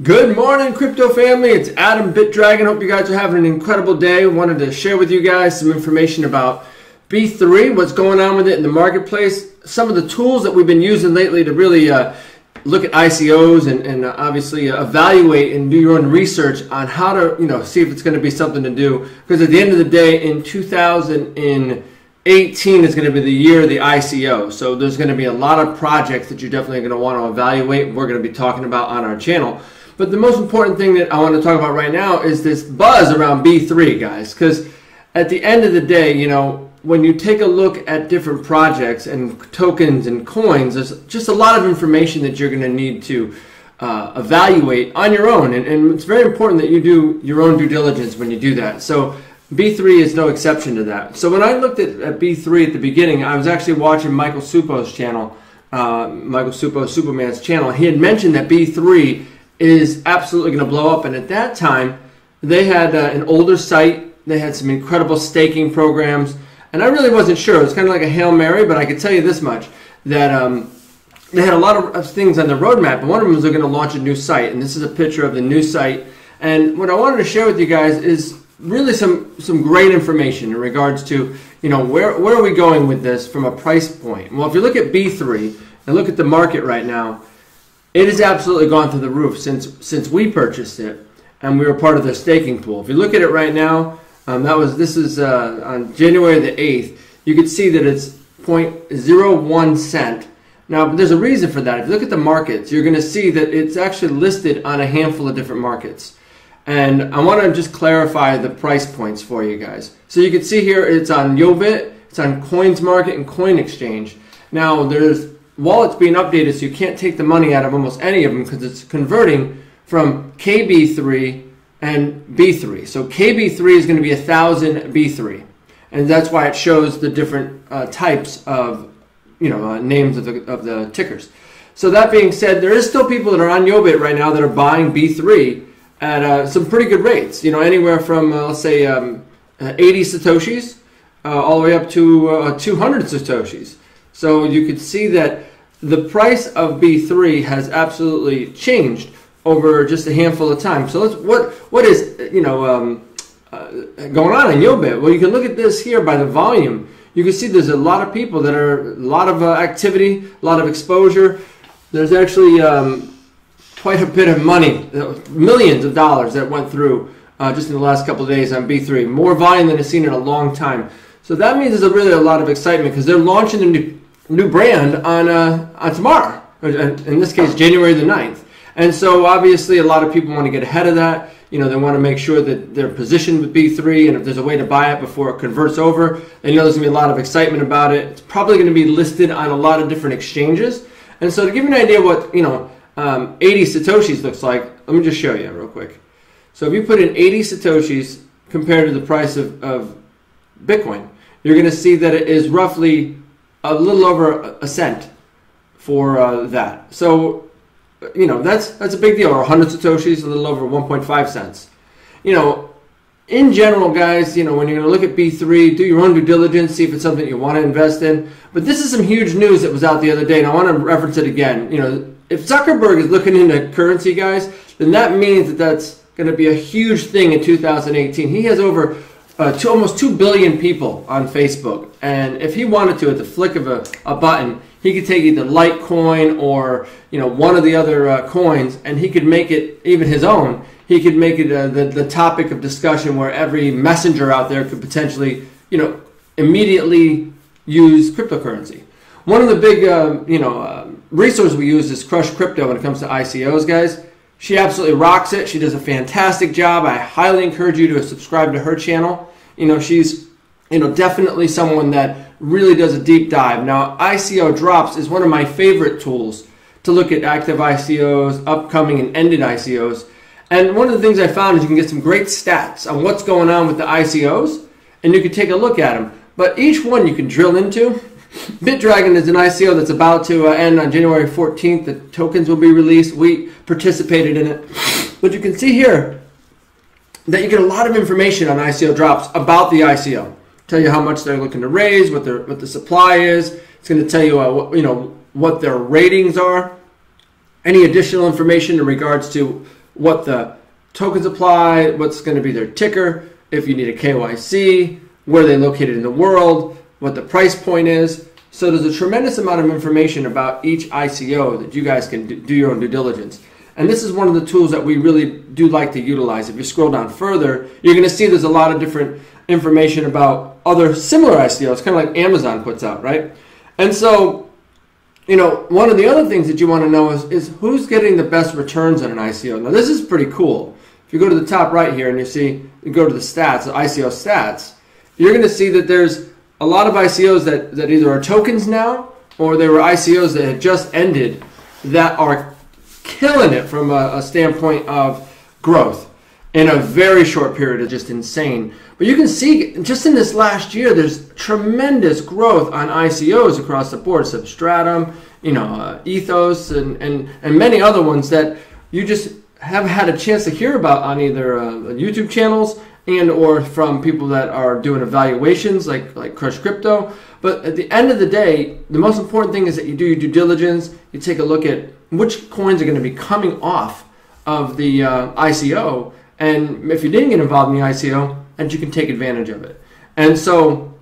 Good morning, crypto family. It's Adam Bitdragon. Hope you guys are having an incredible day. Wanted to share with you guys some information about B3, what's going on with it in the marketplace, some of the tools that we've been using lately to really look at ICOs and obviously evaluate and do your own research on how to see if it's going to be something to do. Because at the end of the day, in 2018 is going to be the year of the ICO. So there's going to be a lot of projects that you're definitely going to want to evaluate. We're going to be talking about on our channel. But the most important thing that I want to talk about right now is this buzz around B3, guys. Because at the end of the day, when you take a look at different projects and tokens and coins, there's just a lot of information that you're going to need to evaluate on your own. And it's very important that you do your own due diligence when you do that. So B3 is no exception to that. So when I looked at B3 at the beginning, I was actually watching Michael Supo's channel, Michael Supo, Superman's channel. He had mentioned that B3 is absolutely going to blow up, and at that time they had an older site. They had some incredible staking programs, and I really wasn't sure. It was kind of like a Hail Mary, but I could tell you this much, that they had a lot of things on the roadmap, but one of them was they're going to launch a new site, and this is a picture of the new site. And what I wanted to share with you guys is really some great information in regards to where are we going with this from a price point. Well, if you look at B3 and look at the market right now, it has absolutely gone through the roof since we purchased it and we were part of their staking pool. If you look at it right now, this is on January the 8th. You can see that it's 0.01 cent. Now, there's a reason for that. If you look at the markets, you're going to see that it's actually listed on a handful of different markets. And I want to just clarify the price points for you guys. So you can see here it's on Yobit, it's on Coins Market and Coin Exchange. Now, there's wallets being updated, so you can't take the money out of almost any of them because it's converting from KB3 and B3. So KB3 is going to be 1,000 B3, and that's why it shows the different types of names of the tickers. So that being said, there is still people that are on Yobit right now that are buying B3 at some pretty good rates. Anywhere from let's say 80 satoshis all the way up to 200 satoshis. So you could see that the price of B3 has absolutely changed over just a handful of time. So what is going on in Yobit? Well, you can look at this here by the volume. You can see there's a lot of people that are a lot of activity, a lot of exposure. There's actually quite a bit of money, millions of dollars that went through just in the last couple of days on B3. More volume than I've seen in a long time. So that means there's really a lot of excitement because they're launching a new brand on tomorrow, in this case January the 9th. And so obviously a lot of people want to get ahead of that. They want to make sure that they're positioned with B3, and if there's a way to buy it before it converts over, they know there's going to be a lot of excitement about it. It's probably going to be listed on a lot of different exchanges. And so to give you an idea what 80 satoshis looks like, let me just show you real quick. So if you put in 80 satoshis compared to the price of Bitcoin, you're going to see that it is roughly a little over a cent for that. So, that's a big deal. Or 100 satoshis, a little over 1.5 cents. In general, guys, when you're going to look at B3, do your own due diligence, see if it's something you want to invest in. But this is some huge news that was out the other day, and I want to reference it again. If Zuckerberg is looking into currency, guys, then that means that that's going to be a huge thing in 2018. He has over almost 2 billion people on Facebook, and if he wanted to, at the flick of a button, he could take either Litecoin or one of the other coins, and he could make it even his own. He could make it the topic of discussion where every messenger out there could potentially immediately use cryptocurrency. One of the big resources we use is Crush Crypto when it comes to ICOs, guys. She absolutely rocks it. She does a fantastic job. I highly encourage you to subscribe to her channel. She's definitely someone that really does a deep dive. Now, ICO Drops is one of my favorite tools to look at active ICOs, upcoming and ended ICOs. And one of the things I found is you can get some great stats on what's going on with the ICOs, and you can take a look at them. But each one you can drill into. Bitdragon is an ICO that's about to end on January 14th. The tokens will be released. We participated in it. But you can see here that you get a lot of information on ICO Drops about the ICO. Tell you how much they're looking to raise, what the supply is. It's going to tell you what their ratings are. Any additional information in regards to what the tokens apply, what's going to be their ticker, if you need a KYC, where they're located in the world, what the price point is. So there's a tremendous amount of information about each ICO that you guys can do your own due diligence. And this is one of the tools that we really do like to utilize. If you scroll down further, you're going to see there's a lot of different information about other similar ICOs, kind of like Amazon puts out, right? And so, you know, one of the other things that you want to know is who's getting the best returns on an ICO. Now, this is pretty cool. If you go to the top right here and you go to the stats, the ICO stats, you're going to see that there's a lot of ICOs that either are tokens now or they were ICOs that had just ended that are killing it from a standpoint of growth in a very short period. Of just insane. But you can see just in this last year, there's tremendous growth on ICOs across the board. Substratum, you know, Ethos, and many other ones that you just have had a chance to hear about on either YouTube channels and or from people that are doing evaluations like Crush Crypto. But at the end of the day, the most important thing is that you do your due diligence. You take a look at which coins are going to be coming off of the ICO, and if you didn't get involved in the ICO, and you can take advantage of it. And so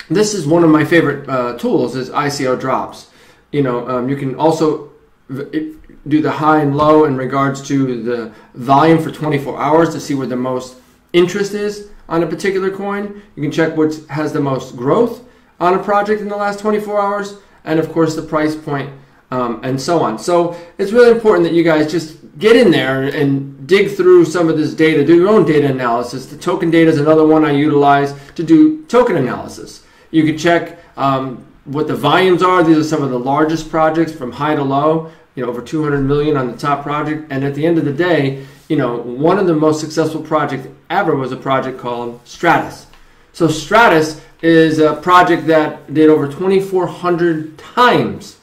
this is one of my favorite tools is ICO drops. You know, you can also do the high and low in regards to the volume for 24 hours to see where the most interest is on a particular coin. You can check what has the most growth on a project in the last 24 hours, and of course the price point, and so on. So it's really important that you guys just get in there and dig through some of this data, do your own data analysis. The token data is another one I utilize to do token analysis. You can check what the volumes are. These are some of the largest projects from high to low, you know, over 200 million on the top project. And at the end of the day, you know, one of the most successful projects ever was a project called Stratus. So Stratus is a project that did over 2,400 times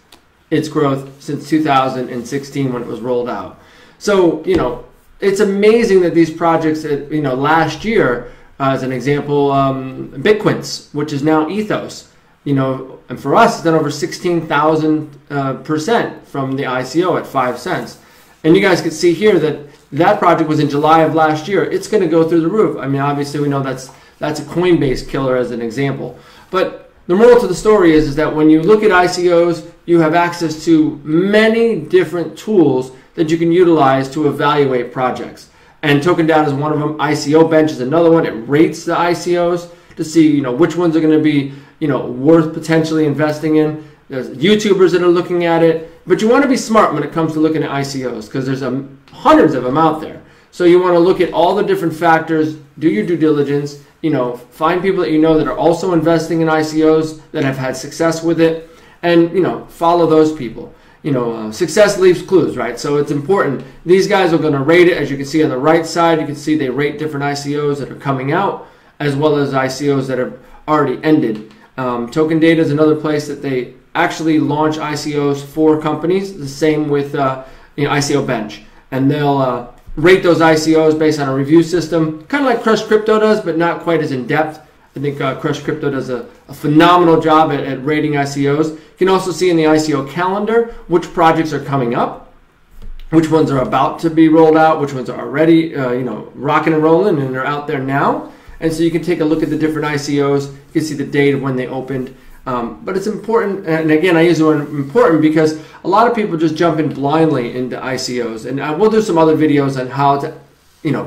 its growth since 2016 when it was rolled out. So, you know, it's amazing that these projects, you know, last year, as an example, Bitcoins, which is now Ethos, you know, and for us, it's done over 16,000% from the ICO at 5 cents. And you guys can see here that that project was in July of last year. It's going to go through the roof. I mean, obviously, we know that's a Coinbase killer as an example. But the moral to the story is that when you look at ICOs, you have access to many different tools that you can utilize to evaluate projects. And Token Data is one of them. ICO Bench is another one. It rates the ICOs to see, you know, which ones are going to be, you know, worth potentially investing in. There's YouTubers that are looking at it. But you want to be smart when it comes to looking at ICOs because there's hundreds of them out there. So you want to look at all the different factors, do your due diligence, you know, find people that you know that are also investing in ICOs that have had success with it, and, you know, follow those people. You know, success leaves clues, right? So it's important. These guys are going to rate it. As you can see on the right side, you can see they rate different ICOs that are coming out as well as ICOs that have already ended. Token Data is another place that they actually launch ICOs for companies. The same with you know, ICO Bench. And they'll rate those ICOs based on a review system, kind of like Crush Crypto does, but not quite as in-depth. I think Crush Crypto does a phenomenal job at rating ICOs. You can also see in the ICO calendar which projects are coming up, which ones are about to be rolled out, which ones are already you know, rocking and rolling and they're out there now. And so you can take a look at the different ICOs. You can see the date of when they opened. But it's important, and again, I use the word important because a lot of people just jump in blindly into ICOs. And we'll do some other videos on how to, you know,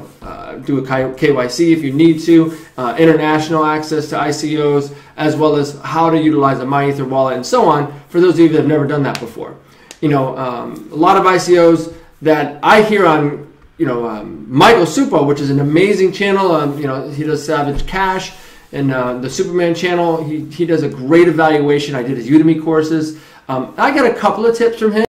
do a KYC if you need to, international access to ICOs, as well as how to utilize a MyEther wallet and so on for those of you that have never done that before. You know, a lot of ICOs that I hear on, you know, Michael Supo, which is an amazing channel. You know, he does Savage Cash. And the Superman channel, he does a great evaluation. I did his Udemy courses. I got a couple of tips from him.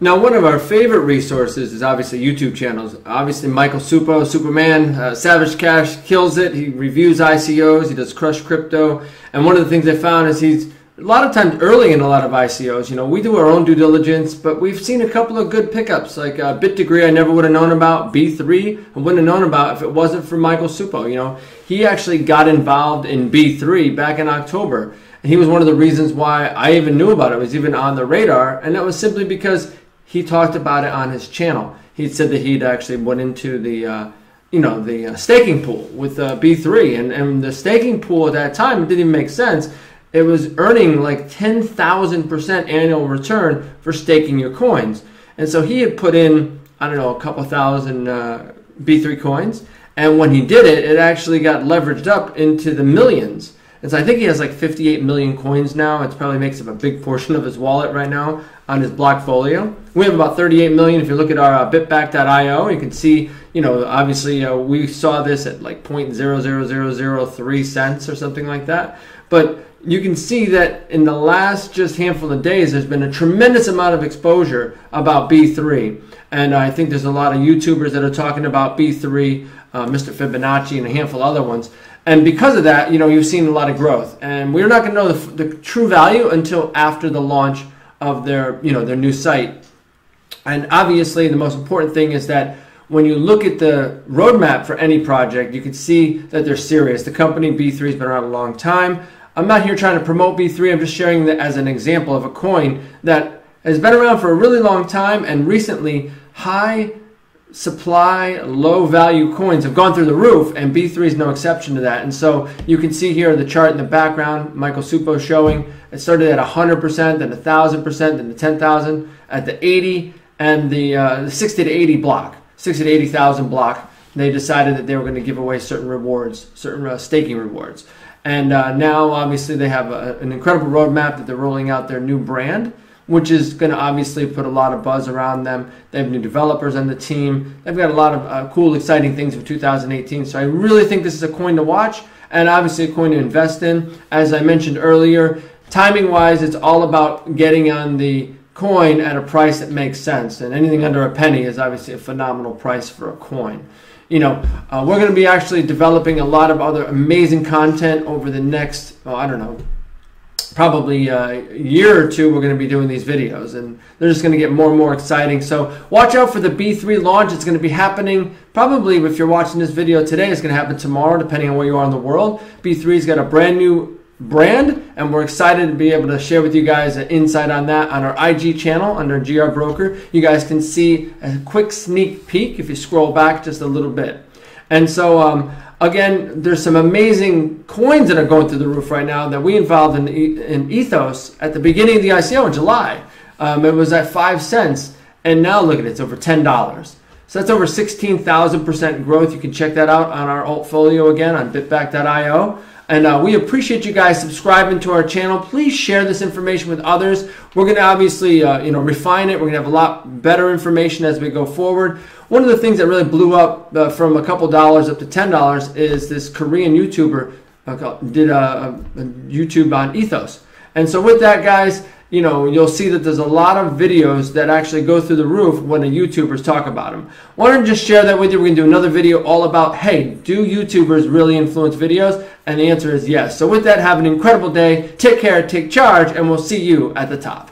Now, one of our favorite resources is obviously YouTube channels. Obviously, Michael Supo, Superman, Savage Cash kills it. He reviews ICOs. He does Crush Crypto. And one of the things I found is he's a lot of times early in a lot of ICOs. You know, we do our own due diligence, but we've seen a couple of good pickups, like Bitdragon I never would have known about, B3 I wouldn't have known about if it wasn't for Michael Supo. You know, he actually got involved in B3 back in October. And he was one of the reasons why I even knew about it. It was even on the radar, and that was simply because he talked about it on his channel. he said that he'd actually went into the the staking pool with B3, and the staking pool at that time, it didn't even make sense. It was earning like 10,000% annual return for staking your coins. And so he had put in, I don't know, a couple thousand B3 coins. And when he did it, it actually got leveraged up into the millions. And so I think he has like 58 million coins now. It probably makes up a big portion of his wallet right now on his Blockfolio. We have about 38 million. If you look at our bitback.io, you can see, obviously we saw this at like 0.00003 cents or something like that. But you can see that in the last just handful of days, there's been a tremendous amount of exposure about B3. And I think there's a lot of YouTubers that are talking about B3, Mr. Fibonacci, and a handful of other ones. And because of that, you've seen a lot of growth. And we're not going to know the true value until after the launch of their new site. And obviously, the most important thing is that when you look at the roadmap for any project, you can see that they're serious. The company B3 has been around a long time. I'm not here trying to promote B3. I'm just sharing that as an example of a coin that has been around for a really long time, and recently high supply, low value coins have gone through the roof, and B3 is no exception to that. And so you can see here the chart in the background, Michael Supo showing it started at 100%, then 1,000%, then the 10,000, at the 80 and the 60 to 80 block, 60 to 80,000 block. They decided that they were going to give away certain rewards, certain staking rewards. And now, obviously, they have an incredible roadmap that they're rolling out their new brand, which is going to obviously put a lot of buzz around them. They have new developers on the team. They've got a lot of cool, exciting things for 2018. So I really think this is a coin to watch, and obviously a coin to invest in. As I mentioned earlier, timing-wise, it's all about getting on the coin at a price that makes sense. And anything under a penny is obviously a phenomenal price for a coin. We're going to be actually developing a lot of other amazing content over the next, probably a year or two. We're going to be doing these videos, and they're just going to get more and more exciting. So watch out for the B3 launch. It's going to be happening probably, if you're watching this video today, it's going to happen tomorrow, depending on where you are in the world. B3's got a brand new brand, and we're excited to be able to share with you guys an insight on that on our IG channel under GR Broker. You guys can see a quick sneak peek if you scroll back just a little bit. And so again, there's some amazing coins that are going through the roof right now that we involved in Ethos at the beginning of the ICO in July. It was at 5 cents, and now look at it, it's over $10. So that's over 16,000% growth. You can check that out on our Altfolio again on bitback.io. And we appreciate you guys subscribing to our channel. Please share this information with others. We're going to obviously refine it. We're going to have a lot better information as we go forward. One of the things that really blew up from a couple dollars up to $10 is this Korean YouTuber did a YouTube on Ethos. And so with that, guys, you'll see that there's a lot of videos that actually go through the roof when the YouTubers talk about them. Wanted to just share that with you. We're going to do another video all about, hey, do YouTubers really influence videos? And the answer is yes. So with that, have an incredible day. Take care, take charge, and we'll see you at the top.